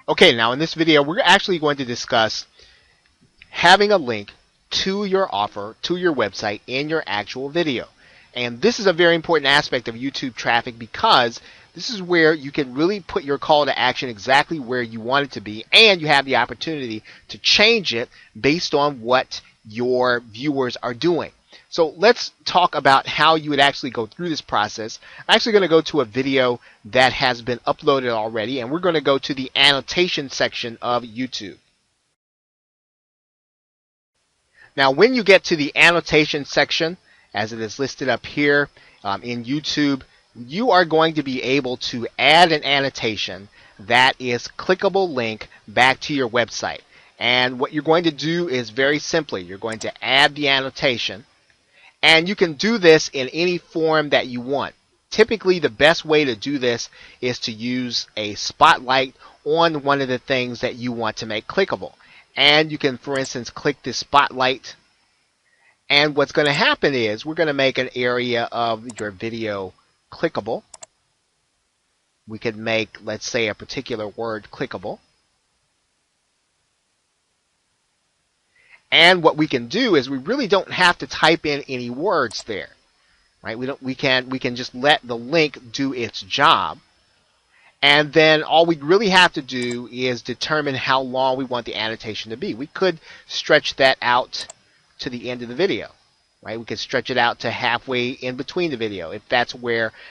Okay, now in this video, we're actually going to discuss having a link to your offer, to your website in your actual video. And this is a very important aspect of YouTube traffic because this is where you can really put your call to action exactly where you want it to be, and you have the opportunity to change it based on what your viewers are doing. So let's talk about how you would actually go through this process. I'm actually going to go to a video that has been uploaded already, and we're going to go to the annotation section of YouTube. Now, when you get to the annotation section, as it is listed up here in YouTube, you are going to be able to add an annotation that is clickable link back to your website. And what you're going to do is very simply, you're going to add the annotation, and you can do this in any form that you want. Typically, the best way to do this is to use a spotlight on one of the things that you want to make clickable. And you can, for instance, click this spotlight. And what's going to happen is we're going to make an area of your video clickable. We could make, let's say, a particular word clickable. And what we can do is we really don't have to type in any words there, right? We can just let the link do its job. And then all we really have to do is determine how long we want the annotation to be. We could stretch that out to the end of the video, right? We could stretch it out to halfway in between the video if that's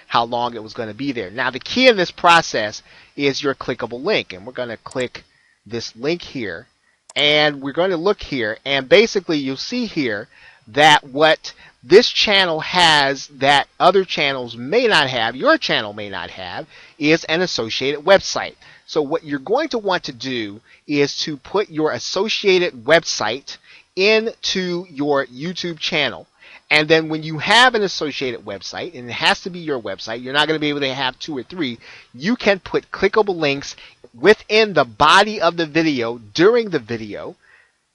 how long it was going to be there. Now the key in this process is your clickable link, and we're going to click this link here, and we're going to look here, and basically you'll see here that what this channel has that other channels may not have, your channel may not have, is an associated website. So what you're going to want to do is to put your associated website into your YouTube channel. And then when you have an associated website, and it has to be your website, you're not going to be able to have 2 or 3, you can put clickable links within the body of the video during the video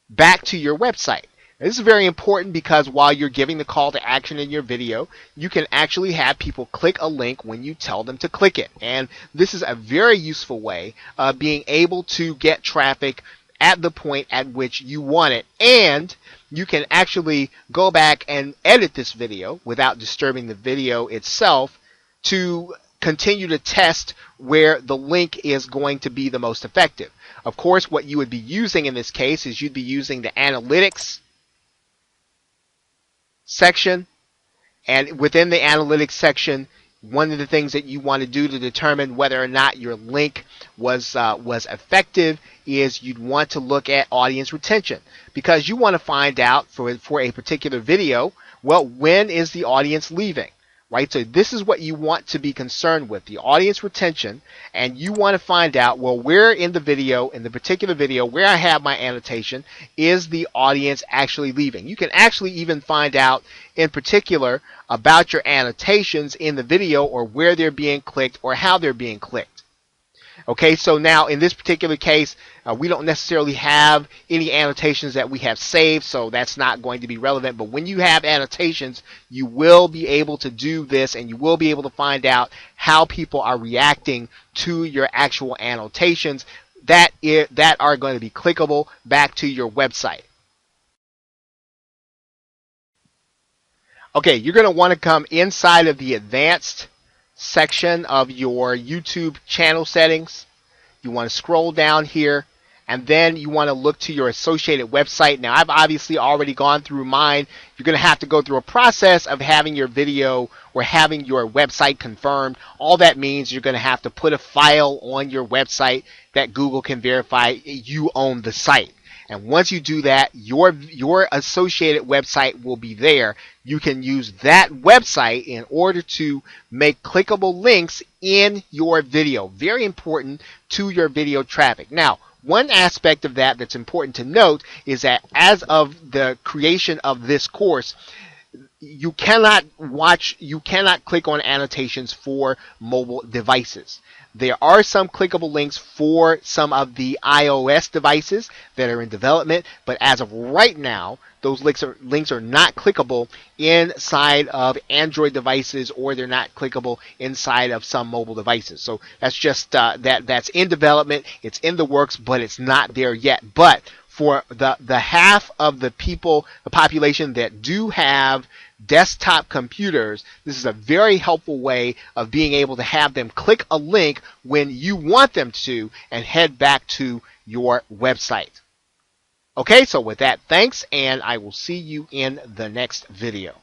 back to your website. This is very important because while you're giving the call to action in your video, you can actually have people click a link when you tell them to click it. And this is a very useful way of being able to get traffic at the point at which you want it. And you can actually go back and edit this video without disturbing the video itself to continue to test where the link is going to be the most effective. Of course, what you would be using in this case is you'd be using the analytics section, and within the analytics section, one of the things that you want to do to determine whether or not your link was effective is you'd want to look at audience retention, because you want to find out for a particular video, well, when is the audience leaving, right? So this is what you want to be concerned with, the audience retention, and you want to find out, well, where in the video, in the particular video where I have my annotation, is the audience actually leaving. You can actually even find out in particular about your annotations in the video, or where they're being clicked or how they're being clicked. Okay, so now in this particular case, we don't necessarily have any annotations that we have saved, so that's not going to be relevant. But when you have annotations, you will be able to do this, and you will be able to find out how people are reacting to your actual annotations that are going to be clickable back to your website. Okay, you're going to want to come inside of the advanced section of your YouTube channel settings. You want to scroll down here, and then you want to look to your associated website. Now, I've obviously already gone through mine. You're going to have to go through a process of having your video or having your website confirmed. All that means you're going to have to put a file on your website that Google can verify you own the site. And once you do that, your associated website will be there. You can use that website in order to make clickable links in your video. Very important to your video traffic. Now, one aspect of that that's important to note is that as of the creation of this course, you cannot click on annotations for mobile devices. There are some clickable links for some of the iOS devices that are in development, but as of right now, those links are not clickable inside of Android devices, or they're not clickable inside of some mobile devices. So that's just that's in development. It's in the works, but it's not there yet. But for the half of the population that do have desktop computers, this is a very helpful way of being able to have them click a link when you want them to and head back to your website. Okay, so with that, thanks, and I will see you in the next video.